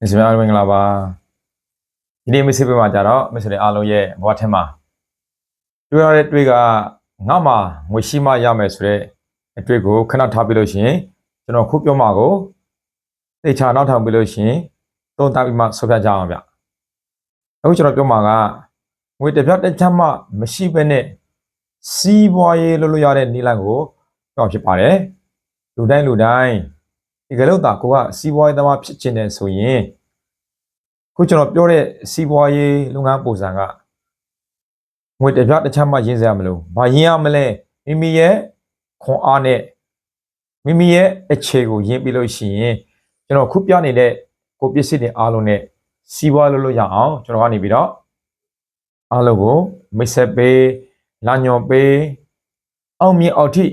ဒီစမမင်္ဂလာပါဒီနေ့မစ်စစ်ပေးမှာကြတော့မစ်စစ်အားလုံးရဲ့ဘဝထက်မှာတွေ့ရတဲ့တွေ့ကငါမှငွေရှိမှရမယ်ဆိုတဲ့အတွေ့ကိုခဏထားပြီးလို့ရှိရင်ကျွန်တော်ခုပြောမှာကိုသိချာနောက်ထောင်ပြီးလို့ရှိရင်သုံးသပ်ပြီးမှဆွဖြတ်ကြအောင်ဗျအခုကျွန်တော်ပြောမှာကငွေတစ်ပြတ်တစ်ချက်မှမရှိဘဲနဲ့စီးပွားရေးလုပ်လို့ရတဲ့နည်းလမ်းကိုပြောဖြစ်ပါတယ်လူတိုင်းဒီကလေးတော့ကိုကစီးပွားရေးသမားဖြစ်ချင်တယ်ဆိုရင်ခုကျွန်တော်ပြောတဲ့စီးပွားရေးလုပ်ငန်းပုံစံကငွေတစ်ပြားတစ်ချက်မှရင်းစရာမလိုဘာရင်းရမလဲမိမိရဲ့ခွန်အားနဲ့မိမိရဲ့အခြေကိုရင်းပြီးလို့ရှိရင်ကျွန်တော်ခုပြနေတဲ့ကိုပစ္စည်းတွေအားလုံးနဲ့စီးပွားလုပ်လို့ရအောင်ကျွန်တော်ကနေပြီးတော့အားလုံးကိုမိတ်ဆက်ပေးလာညော်ပေးအောင်မြင်အောင်ထိ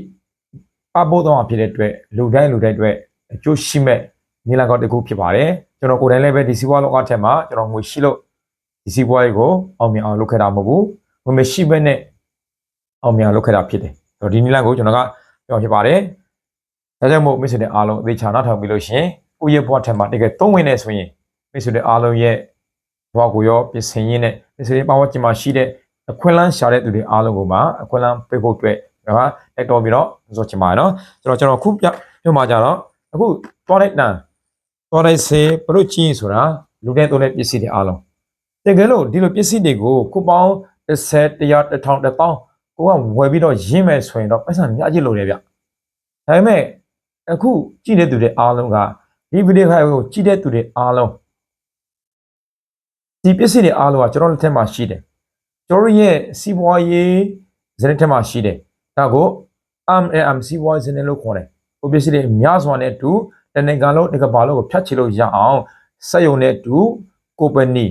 ပပို့တော့ဖြစ်တဲ့အတွက်လူတိုင်းအတွက်အကျိုးရှိမဲ့နည်းလမ်းကောက်တစ်ခုဖြစ်ပါတယ်ကျွန်တော်ကိုယ်တိုင်လည်းပဲဒီစီးပွားလောကထက်မှာကျွန်တော်ငွေရှိလို့ဒီစီးပွားရေးကိုအောင်မြင်အောင်လုပ်ခဲ့တာမဟုတ်ဘူးငွေမရှိဘဲနဲ့အောင်မြင်အောင်လုပ်ခဲ့တာဖြစ်တယ်ဒီနည်းလမ်းကိုကျွန်တော်ကပြောဖြစ်ပါတယ်ဒါကြောင့်မို့မိတ်ဆွေတွေအားလုံးအသေးချာနားထောင်ပြီးလို့ရှင်ကိုယ့်ရဲ့ဘဝထက်မှာတကယ်သုံးဝင်နေဆိုရင်မိတ်ဆွေတွေအားလုံးရဲ့ဘဝကိုရောပြင်ဆင်ရင်းနဲ့မိတ်ဆွေတွေပါဝါကျင်မှာရှိတဲ့အခွင့်အလမ်းရှာတဲ့သူတွေအားလုံးကိုမှအခွင့်အလမ်းပေးဖို့အတွက်ဒါကတက်တော်ပြီးတော့ဆိုချင်ပါတယ်နော်ကျွန်တော်ခုပြောမှာကြတော့အခုသွားလိုက်စေပရုချီဆိုတာလူတဲ့သုံးတဲ့ပစ္စည်းတွေအားလုံးတကယ်လို့ဒီလိုပစ္စည်းတွေကိုခုပေါင်း10 100 1000 1000ကိုကဝယ်ပြီးတော့ရင်းမယ်ဆိုရင်တော့ပတ်စံအများကြီးလိုတယ်ဗျဒါပေမဲ့အခုကြည့်တဲ့သူတွေအားလုံးကဒီဗီဒီယိုဖိုင်ကိုကြည့်တဲ့သူတွေအားလုံးဒီပစ္စည်းတွေအားလုံးကကျွန်တော်လက်ထက်မှာရှိတယ်ကျွန်တော်ရဲ့စီးပွားရေးဇာတ်ထက်မှာရှိတယ်ဒါကို M စီးပွားရေးဇာတ်လို့ခေါ်တယ်ဟိုပစ္စည်းတွေများစွာနဲ့တူတနင်္ဂနွေလုံးတကဘာလုံးကိုဖြတ်ချလို့ရအောင်စက်ရုံနဲ့တူကုမ္ပဏီ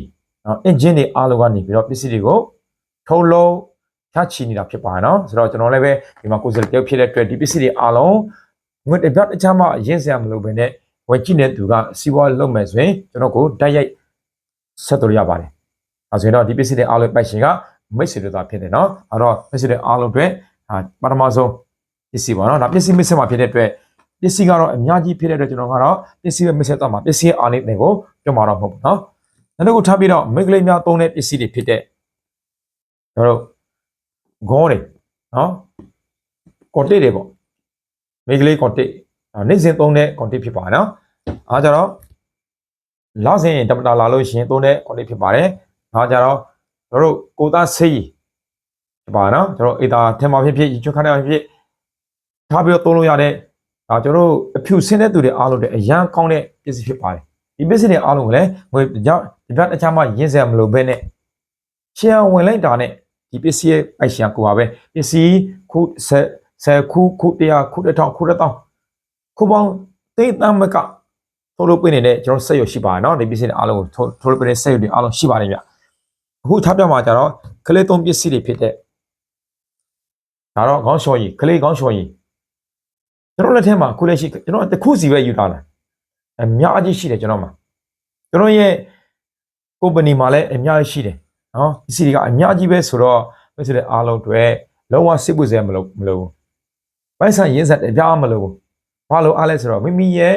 အင်ဂျင်တွေအားလုံးကနေပြီးတော့ပစ္စည်းတွေကိုထုတ်လုပ်ဖြတ်ချနေတာဖြစ်ပါတယ်နော်ဆိုတော့ကျွန်တော်လည်းပဲဒီမှာကိုယ်စားလှယ်ဖြစ်တဲ့အတွက်ဒီပစ္စည်းတွေအားလုံးငွေတစ်ပြတ်တစ်ချမှရင်းစရာမလိုဘဲနဲ့ဝယ်ကြည့်တဲ့သူကစီးပွားလုပ်မယ်ဆိုရင်ကျွန်တော်ကိုတိုက်ရိုက်ဆက်သွယ်ရပါတယ်အဲဆိုရင်တော့ဒီပစ္စည်းတွေအားလုံးပိုက်ရှင်ကမိတ်ဆွေတို့သာဖြစ်တယ်နော်အဲ့တော့မိတ်ဆွေတွေအားလုံးအတွက်ပထမဆုံးပစ္စည်းပါနော်ဒါပစ္စည်းမိတ်ဆွေမှာဖြစ်တဲ့အတွက်ပစ္စည်းကတော့အများကြီးဖြစ်တဲ့အတွက်ကျွန်တော်ကတော့ပစ္စည်းပဲမိတ်ဆက်တော့မှာပစ္စည်းအားလေးတွေကိုပြောမှာတော့မဟုတ်ဘူးเนาะနောက်တစ်ခုထားပြီးတော့မိတ်ကလေးများသုံးတဲ့ပစ္စည်းတွေဖြစ်တဲ့ကျွန်တော်တို့ဂေါတွေเนาะကွန်တိတွေပေါ့မိတ်ကလေးကွန်တိနေ့စဉ်သုံးတဲ့ကွန်တိဖြစ်ပါတယ်เนาะအားကြတော့လောက်စဉ်တပတာလာလို့ရှိရင်သုံးတဲ့ကွန်တိဖြစ်ပါတယ်အားကြတော့ကျွန်တော်တို့ကိုသားဆေးဖြစ်ပါเนาะကျွန်တော်အေတာထင်မှာဖြစ်ချွတ်ခါတဲ့ဖြစ်ထားပြီးတော့သုံးလို့ရတဲ့ဒါကျွန်တော်တို့အဖြူဆင်းတဲ့သူတွေအားလုံးတွေအရန်ကောင်းတဲ့ပစ္စည်းဖြစ်ပါတယ်ဒီပစ္စည်းတွေအားလုံးကိုလည်းငွေကြောင့်ဒီဘက်အခြားမှရင်းစရာမလိုဘဲနဲ့ရှယ်ဝင်လိုက်တာနဲ့ဒီပစ္စည်းရဲ့အိုက်ရှာကိုပါပဲပစ္စည်းခု10ခု100ခု1000ခု1000ခုပေါင်းသိတမ်းမကထုတ်လုပ်ပေးနေတဲ့ကျွန်တော်စက်ရုံရှိပါတယ်เนาะဒီပစ္စည်းတွေအားလုံးကိုထုတ်လုပ်ပေးတဲ့စက်ရုံတွေအားလုံးရှိပါတယ်ဗျအခုထားပြမှာကြတော့ကလေးသုံးပစ္စည်းတွေဖြစ်တဲ့ဒါတော့ခေါင်းလျှော်ရည်ကလေးခေါင်းလျှော်ရည်ကျွန်တော်လက်ထက်မှာခုလက်ရှိကျွန်တော်တစ်ခုစီပဲယူထားတာအများကြီးရှိတယ်ကျွန်တော်မှာကျွန်တော်ရဲ့ကုမ္ပဏီမှာလည်းအများကြီးရှိတယ်နော်ပစ္စည်းတွေကအများကြီးပဲဆိုတော့မိတ်ဆွေတွေအားလုံးတွေလုံးဝစစ်ပွေစရာမလိုဘူးပိုက်ဆံရင်းဆက်အပြားမလိုဘူးဘာလို့အားလဲဆိုတော့မိမိရဲ့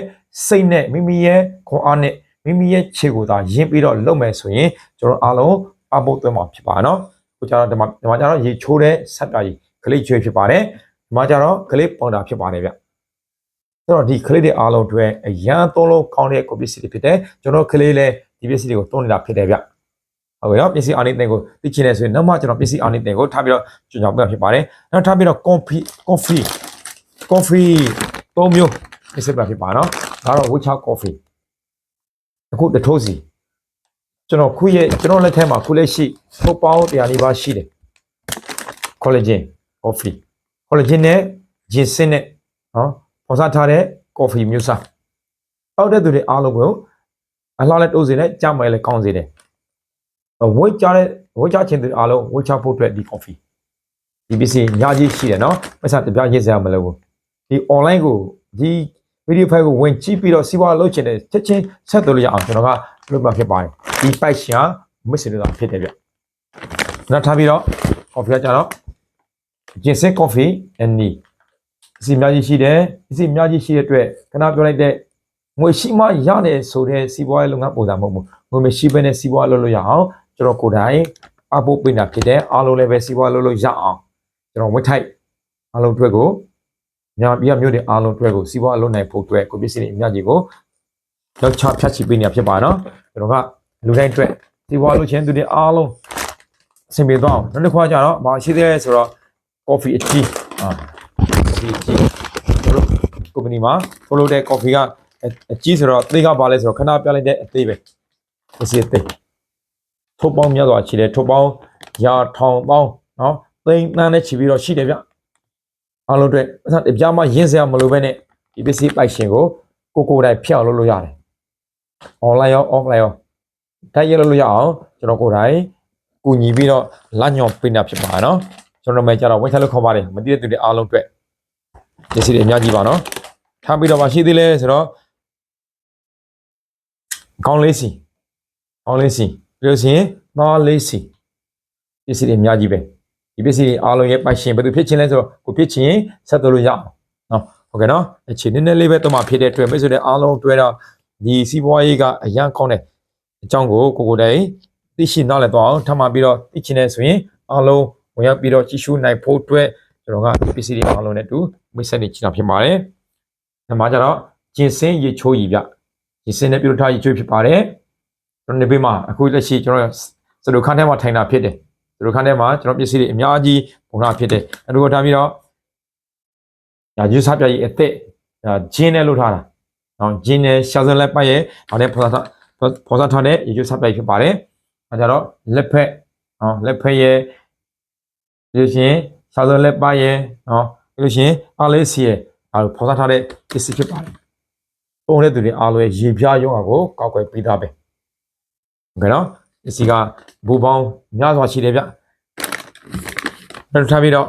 စိတ်နဲ့မိမိရဲ့ခွန်အားနဲ့မိမိရဲ့ခြေကိုသာရင်းပြီးတော့လုပ်မယ်ဆိုရင်ကျွန်တော်အားလုံးအဖို့သွင်းမှာဖြစ်ပါနော်ကိုကျတော့ဒီမှာကျတော့ရေချိုးတဲ့ဆက်တာကြီးကလေးကျွေးဖြစ်ပါတယ်ဒီမှာကျတော့ကလေးပေါင်တာဖြစ်ပါတယ်ဗျဆိုတော့ဒီကလေးတွေအားလုံးတွေအရန်သုံးလို့ကောင်းတဲ့ကိုပစ္စည်းတွေဖြစ်တယ်ကျွန်တော်ကလေးလည်းဒီပစ္စည်းတွေကိုသုံးနေတာဖြစ်တယ်ဗျဟုတ်ကဲ့နော်ပစ္စည်းအားလေးတင်ကိုသိချင်တယ်ဆိုရင်နောက်မှကျွန်တော်ပစ္စည်းအားလေးတင်ကိုထားပြီးတော့ကြွညောင်းပြဖြစ်ပါတယ်နောက်ထားပြီးတော့ coffee 3 မျိုးပစ္စည်းပြဖြစ်ပါနော်ဒါတော့ witcher coffee အခုတထိုးစီကျွန်တော်လက်ထဲမှာခုလက်ရှိထုတ်ပေါင်း100နီးပါးရှိတယ် collagen coffee collagen နဲ့ ginseng နဲ့နော်ပေါ်စားထားတဲ့ coffee မျိုးစားအောက်တဲ့သူတွေအားလုံးကိုအလှလက်တိုးစေနဲ့ကြားမယ်လည်းကောင်းစေတယ်ဝိတ်ချခြင်းတွေအားလုံးဝိတ်ချဖို့အတွက်ဒီ coffee ဒီပစ္စည်းညာကြီးရှိတယ်နော်ပတ်စံတပြားရစ်စရာမလိုဘူးဒီ online ကိုဒီ video file ကိုဝင်ကြည့်ပြီးတော့စီးပွားလုပ်ချင်တဲ့ချက်ချင်းဆက်သွယ်လို့ရအောင်ကျွန်တော်ကလုပ်မှာဖြစ်ပါတယ်ဒီ page ရှာမစ်စနေတာဖြစ်တယ်ဗျနောက်ထားပြီးတော့ coffee ကကြတော့ ginseng coffee and tea စီများကြီးရှိတယ်စီများကြီးရှိတဲ့အတွက်ခဏပြောလိုက်တဲ့ ငွေရှိမှရတယ်ဆိုတဲ့စီးပွားရေးလုပ်ငန်းပုံစံမဟုတ်ဘူးငွေမရှိဘဲနဲ့စီးပွားလုပ်လို့ရအောင်ကျွန်တော်ကိုယ်တိုင်အဖို့ပြင်တာဖြစ်တယ်အားလုံးလည်းပဲစီးပွားလုပ်လို့ရအောင်ကျွန်တော်ဝက်ထိုက်အားလုံးအတွက်ကိုညာပြမျိုးတွေအားလုံးအတွက်ကိုစီးပွားလုပ်နိုင်ဖို့အတွက်ကိုပစ္စည်းတွေအများကြီးကိုလောက်ချဖြတ်ချီပေးနေတာဖြစ်ပါနော်ကျွန်တော်ကလူတိုင်းအတွက်စီးပွားလုပ်ခြင်းသူတွေအားလုံးအဆင်ပြေသွားအောင်နောက်တစ်ခါကျတော့မရှိသေးလဲဆိုတော့ coffee အကြီးဒီကျွန်တော်ကုမ္ပဏီမှာထုတ်လုပ်တဲ့ coffee ကအကြီးဆိုတော့အသေးကပါလဲဆိုတော့ခဏပြလိုက်တဲ့အသေးပဲပစ္စည်းအသေးထုတ်ပေါင်းများစွာရှိတယ်ထုတ်ပေါင်းရာထောင်ပေါင်းနော်သိန်းတန်းနဲ့ချီပြီးတော့ရှိတယ်ဗျအားလုံးအတွက်အပြားမှရင်းစရာမလိုပဲနဲ့ဒီပစ္စည်းပိုက်ရှင်ကိုကိုယ်တိုင်ဖျောက်လုပ်လို့ရတယ် online ရော offline ရောတိုက်ရလို့ရအောင်ကျွန်တော်ကိုယ်တိုင်ကူညီပြီးတော့လက်ညှော်ပေးတာဖြစ်ပါနော်ကျွန်တော်မှကြတော့ဝက်ထက်လို့ခေါ်ပါတယ်မသိတဲ့သူတွေအားလုံးအတွက်ပစ္စည်းတွေအများကြီးပါနော်ထားပြီးတော့မရှိသေးလဲဆိုတော့ကောင်းလေးစီပြီးလို့ရှိရင်သားလေးစီပစ္စည်းတွေအများကြီးပဲဒီပစ္စည်းတွေအားလုံးရဲ့ပိုင်ရှင်ဘယ်သူဖြစ်ချင်းလဲဆိုတော့ကိုဖြစ်ချင်းဆက်သွယ်လို့ရအောင်နော်ဟုတ်ကဲ့နော်အခြေနည်းနည်းလေးပဲတော့မှဖြစ်တဲ့အတွက်မိတ်ဆွေတွေအားလုံးတွေ့တော့ဒီစီးပွားရေးကအရန်ကောင်းတဲ့အကြောင်းကိုကိုတိုင်သိရှိနားလည်တော့အောင်ထပ်မပြီးတော့သိချင်နေဆိုရင်အားလုံးဝင်ရောက်ပြီးတော့ကြည့်ရှုနိုင်ဖို့အတွက်ကျွန်တော်ကပစ္စည်းတွေအားလုံးနဲ့တူမိတ်ဆက်နေချင်တာဖြစ်ပါတယ်။ဒီမှာကျတော့ကျင်စင်းရေချိုးကြီးဗျ။ကျင်စင်းနဲ့ပြုတ်ထားရေချိုးဖြစ်ပါတယ်။ကျွန်တော်နေပေးမှာအခုလက်ရှိကျွန်တော်စတူခန်းထဲမှာထိုင်တာဖြစ်တယ်။စတူခန်းထဲမှာကျွန်တော်ပစ္စည်းတွေအများကြီးပုံလာဖြစ်တယ်။အခုထားပြီးတော့ညာယူစားပြကြီးအသက်ဂျင်းနဲ့လုပ်ထားတာ။နော်ဂျင်းနဲ့ရှာစံလက်ပတ်ရဲ့ဒါနဲ့ဖော်စားထားတဲ့ရေချိုးစားပြကြီးဖြစ်ပါတယ်။အဲကြတော့လက်ဖက်နော်လက်ဖက်ရဲ့ပြီးရှင်ရှာစံလက်ပတ်ရဲ့နော်ပြီးရှင်အားလေးစီရဲ့ဖော်စားထားတဲ့ပစ္စည်းဖြစ်ပါတယ်။ပုံတဲ့သူတွေအားလုံးရေပြားရုံးကိုကောက်ွယ်ပေးသားပဲ။ဟုတ်ကဲ့နော်ပစ္စည်းကဘူပေါင်းများစွာရှိတယ်ဗျ။နောက်ထားပြီးတော့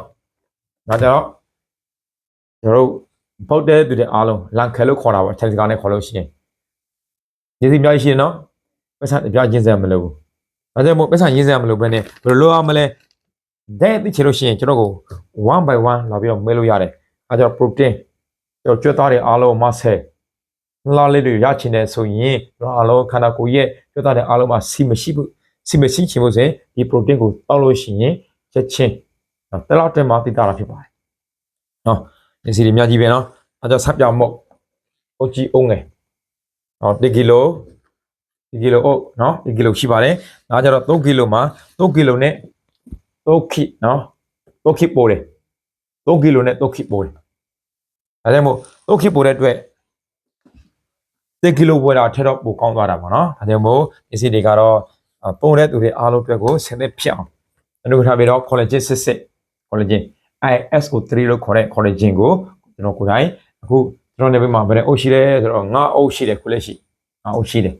နောက်တော့ကျွန်တော်တို့ပုတ်တဲ့သူတွေအားလုံးလန်ခဲလို့ခေါ်တာပေါ့ချက်စကားနဲ့ခေါ်လို့ရှိရင်ဒီစီအများကြီးရှိတယ်နော်ပတ်စံအပြားချင်းစရာမလိုဘူးဒါကြောင့်မို့ပတ်စံရင်းစရာမလိုဘဲနဲ့ဘယ်လိုလုပ်ရမလဲတဲ့သိချင်လို့ရှိရင်ကျွန်တော်ကို one by one လာပြီးတော့မဲလို့ရတယ်အဲကြောင့် protein ကျွန်တော်ကျွတ်သားတွေအားလုံးမဆဲလာလေးတွေရချင်တယ်ဆိုရင်ကျွန်တော်အားလုံးခန္ဓာကိုယ်ရဲ့ကျွတ်သားတွေအားလုံးမှာစီမရှိချင်ဖို့ဆိုရင်ဒီ protein ကိုတောက်လို့ရှိရင်ချက်ချင်းတလောက်တက်မှသိတာဖြစ်ပါတယ်နော်ဒီစီတွေအများကြီးပဲနော်အဲကြောင့်ဆက်ပြောင်းမို့အုတ်ကြီးအုံးငယ်1ကီလိုအုတ်နော်1ကီလိုရှိပါတယ်ဒါကြတော့3ကီလိုမှာ3ကီလိုနဲ့3ခိနော်3ခိပို့တယ်3ကီလိုနဲ့3ခိပို့တယ်ဒါကြောင့်မို့3ခိပို့တဲ့အတွက်1ကီလိုဝယ်တာထက်တော့ပိုကောင်းသွားတာပေါ့နော်ဒါကြောင့်မို့ဒီစီတွေကတော့ပုံတဲ့သူတွေအားလုံးအတွက်ကိုဆင်သက်ဖြစ်အောင်အလုပ်ထားပြီးတော့ collagen စစ် collagen ISO3 လို့ခေါ်တဲ့ collagen ကိုကျွန်တော်ကိုယ်တိုင်အခုကျွန်တော်နေပြီးမှဗတဲ့အုပ်ရှိတယ်ဆိုတော့ငါအုပ်ရှိတယ်ခုလက်ရှိငါအုပ်ရှိတယ်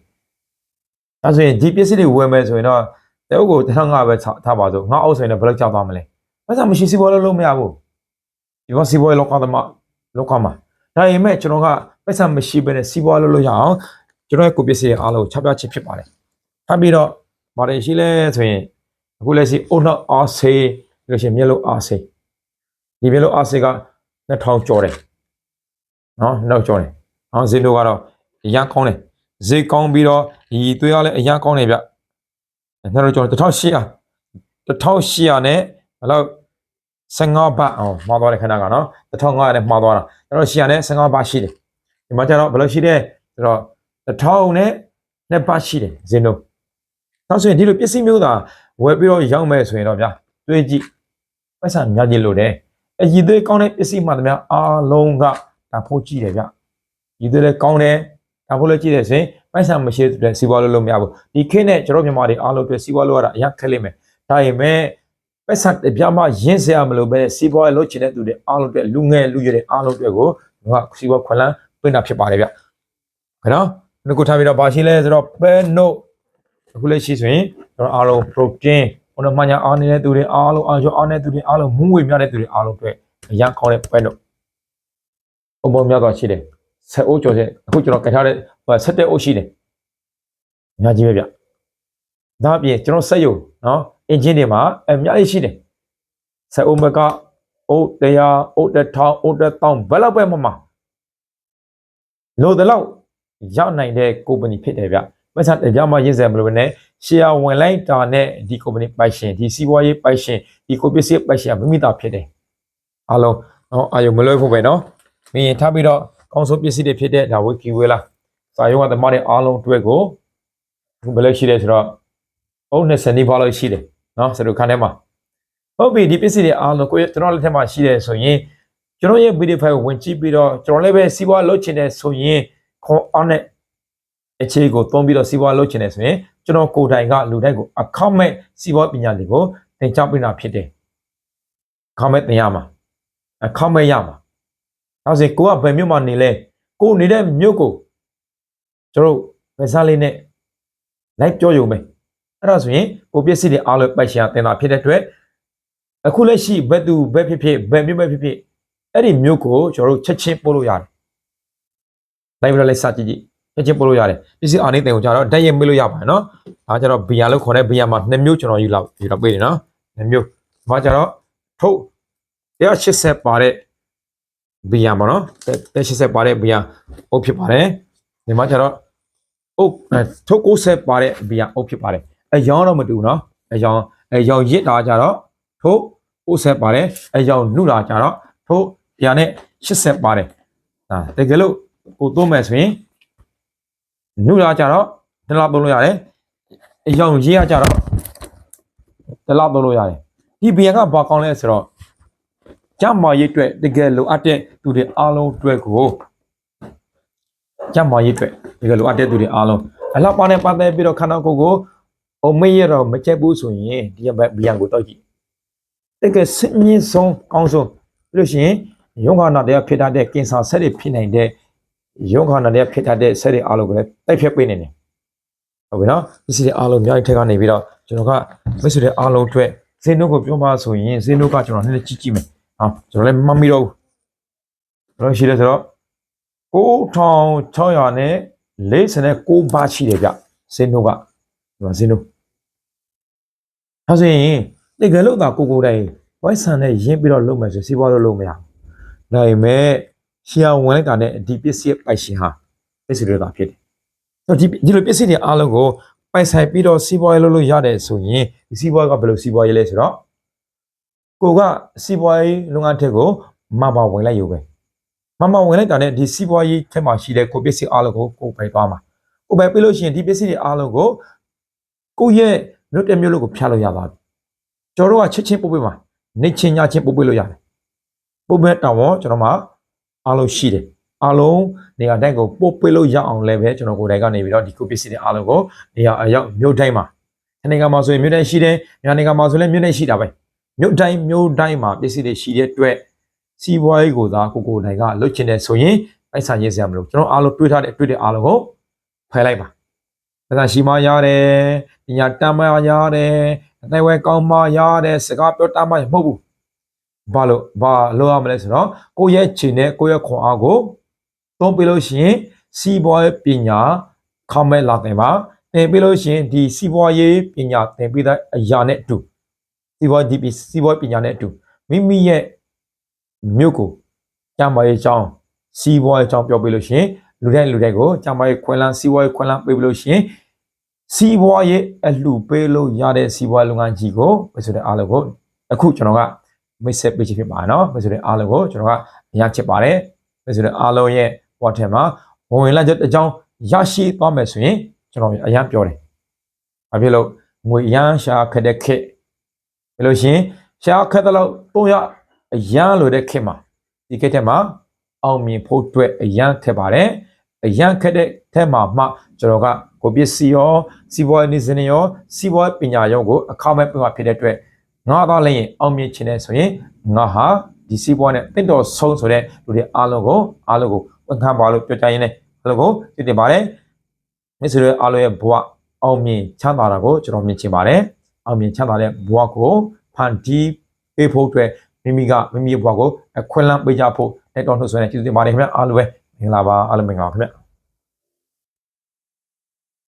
ဒါဆိုရင်ဒီပစ္စည်းတွေဝယ်မယ်ဆိုရင်တော့တဲ့အုပ်ကို1500ပဲထားပါစို့ငါအုပ်ဆိုရင်တော့ဘယ်လောက်ကြောက်သွားမလဲဘာသာမရှိစီဘောလို့မရဘူးဒီကစီဘောလောကမှာဒါပေမဲ့ကျွန်တော်ကပတ်စံမရှိဘဲနဲ့စီဘောလို့ရအောင်ကျွန်တော်ရဲ့ကိုပစ္စည်းအားလုံးချပြချစ်ဖြစ်ပါတယ်ထပ်ပြီးတော့ဗာတယ်ရှိလဲဆိုရင်အခုလက်ရှိအုပ်နောက်အားဆေးလို့ရှိရင်မျက်လုံးအားဆေးဒီမျက်လုံးအားဆေးက2000ကျော်တယ်နော်နောက်ကျော်တယ်ဈေးလို့ကတော့အရန်ကောင်းတယ်ဈေးကောင်းပြီးတော့ဒီသွေးရလဲအရန်ကောင်းတယ်ဗျ2000ကျော်1800နဲ့ဘယ်လောက်15ဘတ်မှားသွားတယ်ခဏကနော်1500နဲ့မှားသွားတာ1800နဲ့15ဘတ်ရှိတယ်ဒီမှာကျတော့ဘယ်လိုရှိတယ်ဆိုတော့1000နဲ့2ဘတ်ရှိတယ်ဈေးလို့နောက်ဆိုရင်ဒီလိုပစ္စည်းမျိုးသာဝယ်ပြီးတော့ရောက်မယ်ဆိုရင်တော့ဗျာတွေးကြည့်ပတ်စံများကြီးလို့တယ်အရည်သွေးကောင်းတဲ့ပစ္စည်းမှတည်းများအားလုံးကဒါဖို့ကြည့်တယ်ဗျရည်သွေးလည်းကောင်းတယ်ဒါဖို့လည်းကြည့်တယ်ဆိုရင်ပိုက်ဆံမရှိတဲ့စီးပွားလို့မရဘူးဒီခေတ်နဲ့ကျွန်တော်မြန်မာတွေအားလုံးအတွက်စီးပွားလို့ရတာအရင်ခက်လိမ့်မယ်ဒါပေမဲ့ပိုက်ဆံတပြားမှရင်းစရာမလိုပဲစီးပွားလုပ်ချင်တဲ့သူတွေအားလုံးအတွက်လူငယ်လူရွယ်တွေအားလုံးအတွက်ကိုကစီးပွားခွန်လန်းပြင်တာဖြစ်ပါတယ်ဗျခနော်ဒီကိုထားပြီးတော့ဘာရှိလဲဆိုတော့ပဲနို့အခုလက်ရှိဆိုရင်ကျွန်တော်အားလုံး protein ဟိုမှာညာအားနေတဲ့သူတွေအားလုံးအားရောအားနေတဲ့သူတွေအားလုံးမူးဝေများတဲ့သူတွေအားလုံးအတွက်အရင်ခေါင်းတဲ့ပဲနို့ပုံများတော့ရှိတယ်ဆက်အိုးကျော်တဲ့အခုကျွန်တော်ကထားတဲ့ဆက်တဲ့အိုးရှိတယ်ညာကြီးပဲဗျဒါအပြင်ကျွန်တော်ဆက်ယုံနော်အင်ဂျင်တွေမှာအများကြီးရှိတယ်ဆက်အိုးမကအိုးတရားအိုး1000အိုး1000ဘယ်လောက်ပဲမှာလို့တဲ့လောက် ရောက်နိုင်တဲ့ company ဖြစ်တယ်ဗျပတ်စံတပြားမှရင်းစဲမလို့နဲ့ share ဝင်လိုက်တာနဲ့ဒီ company ပိုင်ရှင်ဒီစီးပွားရေးပိုင်ရှင်ဒီကိုပစ္စည်းပိုင်ရှင်မိမိသားဖြစ်တယ်အားလုံးနော်အာယုံမလွဲဖို့ပဲနော်မင်းထားပြီးတော့ကောင်းဆုံးပစ္စည်းတွေဖြစ်တဲ့ဒါဝီကီဝေးလားစာရုံးကသမားတွေအားလုံးအတွက်ကိုဘယ်လိုရှိလဲဆိုတော့အုပ်20နီးပါးလို့ရှိတယ်နော်စတို့ခန်းထဲမှာဟုတ်ပြီဒီပစ္စည်းတွေအားလုံးကိုကျွန်တော်လက်ထက်မှာရှိတယ်ဆိုရင်ကျွန်တော်ရဲ့ video file ကိုဝင်ကြည့်ပြီးတော့ကျွန်တော်လည်းပဲစီးပွားလုပ်ချင်တယ်ဆိုရင်ခေါ်အောင်တဲ့အခြေကိုသုံးပြီးတော့စီးပွားလုပ်ချင်တယ်ဆိုရင်ကျွန်တော်ကိုယ်တိုင်ကလူတိုင်းကိုအခမဲ့စီးပွားပညာတွေကိုသင်ကြားပေးတာဖြစ်တယ်အခမဲ့သင်ရမှာအခမဲ့ရမှာဒါဆိုကိုကဘယ်မြို့မှာနေလဲကိုနေတဲ့မြို့ကိုကျွန်တော်ဗဇာလေးနဲ့လိုက်ပြောရုံပဲအဲ့ဒါဆိုရင်ကိုပစ္စည်းတွေအားလုံးပိုက်ရှင်တင်တာဖြစ်တဲ့အတွက်အခုလက်ရှိဘယ်သူဘယ်ဖြစ်ဖြစ်ဘယ်မြို့ပဲဖြစ်ဖြစ်အဲ့ဒီမြို့ကိုကျွန်တော်တို့ချက်ချင်းပို့လို့ရတယ်လိုက်ပြီးတော့လိုက်စကြည့်ကြည့်ချက်ချင်းပို့လို့ရတယ်ပစ္စည်းအားနေတင်ကိုကြတော့ဓာတ်ရိုက်မေးလို့ရပါတယ်နော်ဒါကြတော့ဘီယာလို့ခေါ်တဲ့ဘီယာမှာ2မျိုးကျွန်တော်ယူလောက်ပေးတယ်နော်2မျိုးဒါကြတော့ထုတ်180ပါတဲ့ဘီယာပေါ့နော်180ပါတဲ့ဘီယာအုပ်ဖြစ်ပါတယ်ဒီမှာကြတော့အုပ်ထုတ်90ပါတဲ့ဘီယာအုပ်ဖြစ်ပါတယ်အယောင်တော့မတူနော်အယောင်ရစ်တာကြတော့ထုတ်90ပါတယ်အယောင်နုတာကြတော့ထုတ်180ပါတယ်ဒါတကယ်လို့ကိုသုံးမယ်ဆိုရင်နုတာကြတော့တလောက်သုံးလို့ရတယ်အယောင်ရစ်ရကြတော့တလောက်သုံးလို့ရတယ်ဒီဘီယာကဘာကောင်းလဲဆိုတော့ကျမရေးအတွက်တကယ်လိုအပ်တဲ့သူတွေအားလုံးအတွက်ကိုကျမရေးအတွက်တကယ်လိုအပ်တဲ့သူတွေအားလုံးအလောက်ပါနဲ့ပတ်သက်ပြီးတော့ခန္ဓာကိုယ်ကိုအမေရတော့မချက်ဘူးဆိုရင်ဒီဘီယံကိုတောက်ကြည့်တကယ်စင်းမြင့်ဆုံးကောင်းဆုံးပြီးလို့ရှိရင်ယောဂနာတရားဖြစ်တဲ့ကင်ဆာဆက်တွေဖြစ်နိုင်တဲ့ယောဂနာတရားဖြစ်တဲ့ဆက်တွေအားလုံးကိုလည်းတိုက်ဖြတ်ပေးနေတယ်ဟုတ်ပြီနော်ဒီစီအားလုံးများထက်ကနေပြီးတော့ကျွန်တော်ကမိတ်ဆွေတွေအားလုံးအတွက်ဇင်းတို့ကိုပြောပါဆိုရင်ဇင်းတို့ကကျွန်တော်နည်းနည်းကြည့်မယ်ကျွန်တော်လည်းမမီတော့ဘူးကျွန်တော်ရှိတယ်ဆိုတော့9600နဲ့49ဘာရှိတယ်ဗျဇင်းတို့ကဒီမှာဇင်းတို့ဒါဆိုရင်တကယ်လို့သာကိုတိုင်ဝိုင်းဆန်နဲ့ရင်းပြီးတော့လုပ်မယ်ဆိုစီးပွားလုပ်မရဘူးဒါပေမဲ့ရှီယာဝင်လိုက်တာနဲ့ဒီပစ္စည်းပိုက်ရှင်ဟာပစ္စည်းတွေသာဖြစ်တယ်ဆိုတော့ဒီလိုပစ္စည်းတွေအားလုံးကိုပိုက်ဆိုင်ပြီးတော့စီးပွားရေးလုပ်လို့ရတယ်ဆိုရင်ဒီစီးပွားကဘယ်လိုစီးပွားရေးလဲဆိုတော့ကိုကစီးပွားရေးလုပ်ငန်းထက်ကိုမဝင်လိုက်ရုံပဲမဝင်လိုက်တာနဲ့ဒီစီးပွားရေးထက်မှာရှိတဲ့ကိုပစ္စည်းအားလုံးကိုပိုက်သွားမှာကိုပိုက်ပြီးလို့ရှိရင်ဒီပစ္စည်းတွေအားလုံးကိုကိုရဲ့မြို့တစ်မြို့လို့ကိုဖျက်လို့ရပါပြီကျွန်တော်တို့ကချက်ချင်းပို့ပေးမှာနေချင်းညချင်းပို့ပေးလို့ရတယ်ပို့မဲ့တောင်းတော့ကျွန်တော်မှအားလုံးရှိတယ်အားလုံးနေရာတိုင်းကိုပို့ပေးလို့ရအောင်လည်းပဲကျွန်တော်ကိုယ်တိုင်ကနေပြီးတော့ဒီကိုပစ္စည်းတွေအားလုံးကိုနေရာအရောက်မြို့တိုင်းမှာအနေကမှာဆိုရင်မြို့တိုင်းရှိတယ်မြန်မာနိုင်ငံမှာဆိုလည်းမြို့တိုင်းရှိတာပဲမြို့တိုင်းမှာပစ္စည်းတွေရှိတဲ့အတွက်စီးပွားရေးကိုသာကိုယ်တိုင်ကလုပ်ချင်တယ်ဆိုရင်ပိုက်ဆံရေးစရာမလိုကျွန်တော်အားလုံးတွေးထားတဲ့အားလုံးကိုဖယ်လိုက်ပါပိုက်ဆံရှိမှရတယ်ပညာတတ်မှရတယ်အတိုင်းဝဲကောင်းမှရတယ်စကားပြောတတ်မှမဟုတ်ဘူးဘာလို့ရမလဲဆိုတော့ကိုယ့်ရဲ့ခြေနဲ့ကိုယ့်ရဲ့ခွန်အားကိုသုံးပြီးလို့ရှိရင်စီးပွားရေးပညာခေါင်းမဲ့လာတယ်ပါသင်ပြီးလို့ရှိရင်ဒီစီးပွားရေးပညာသင်ပြီးတဲ့အရာနဲ့အတူစီးပွားပညာနဲ့အတူမိမိရဲ့မြို့ကိုကျမရေးအကြောင်းစီးပွားရေးအကြောင်းပြောပြလို့ရှိရင်လူတိုင်းကိုကျမရေးခွင့်လန်းစီးပွားရေးခွင့်လန်းပေးလို့ရှိရင်စီးပွားရေးအလှပေးလို့ရတဲ့စီးပွားလုပ်ငန်းကြီးကိုပဲဆိုတဲ့အားလုံးကိုအခုကျွန်တော်ကမိတ်ဆက်ပေးချင်ဖြစ်ပါနော်ပဲဆိုတဲ့အားလုံးကိုကျွန်တော်ကအရာချစ်ပါတယ်ပဲဆိုတဲ့အားလုံးရဲ့ဟောထဲမှာဝင်လာတဲ့အကြောင်းရရှိသွားမယ်ဆိုရင်ကျွန်တော်အရင်ပြောတယ်ဘာဖြစ်လို့ငွေရန်ရှာခက်တဲ့ခက်ဘယ်လိုရှင်ရှာခက်တဲ့လောက်300အရန်လိုတဲ့ခေတ်မှာဒီခေတ်ထဲမှာအောင်မြင်ဖို့အတွက်အရန်ခက်ပါတယ်အရန်ခက်တဲ့ထဲမှာမှကျွန်တော်ကကိုပစ္စည်းရောစီးပွားရေးနည်းစနစ်ရောစီးပွားပညာရောကိုအခမဲ့ပြမှာဖြစ်တဲ့အတွက်ငါသားလည်းရင်အောင်မြင်ခြင်းနဲ့ဆိုရင်ငါဟာဒီစီးပွားနဲ့တင့်တော်ဆုံးဆိုတဲ့လူတွေအားလုံးကိုဝန်ခံပါလို့ပြောကြရင်းနဲ့အားလုံးကိုသိတင်ပါတယ်မိတ်ဆွေတို့အားလုံးရဲ့ဘဝအောင်မြင်ချမ်းသာတာကိုကျွန်တော်မြင်ချင်ပါတယ်အောင်မြင်ချမ်းသာတဲ့ဘဝကိုဖန်တီးပေးဖို့အတွက်မိမိရဲ့ဘဝကိုခွင့်လန်းပေးကြဖို့တိုက်တွန်းလို့ဆိုရင်ကျေးဇူးတင်ပါတယ်ခင်ဗျအားလုံးပဲမင်္ဂလာပါအားလုံးမင်္ဂလာပါခင်ဗျ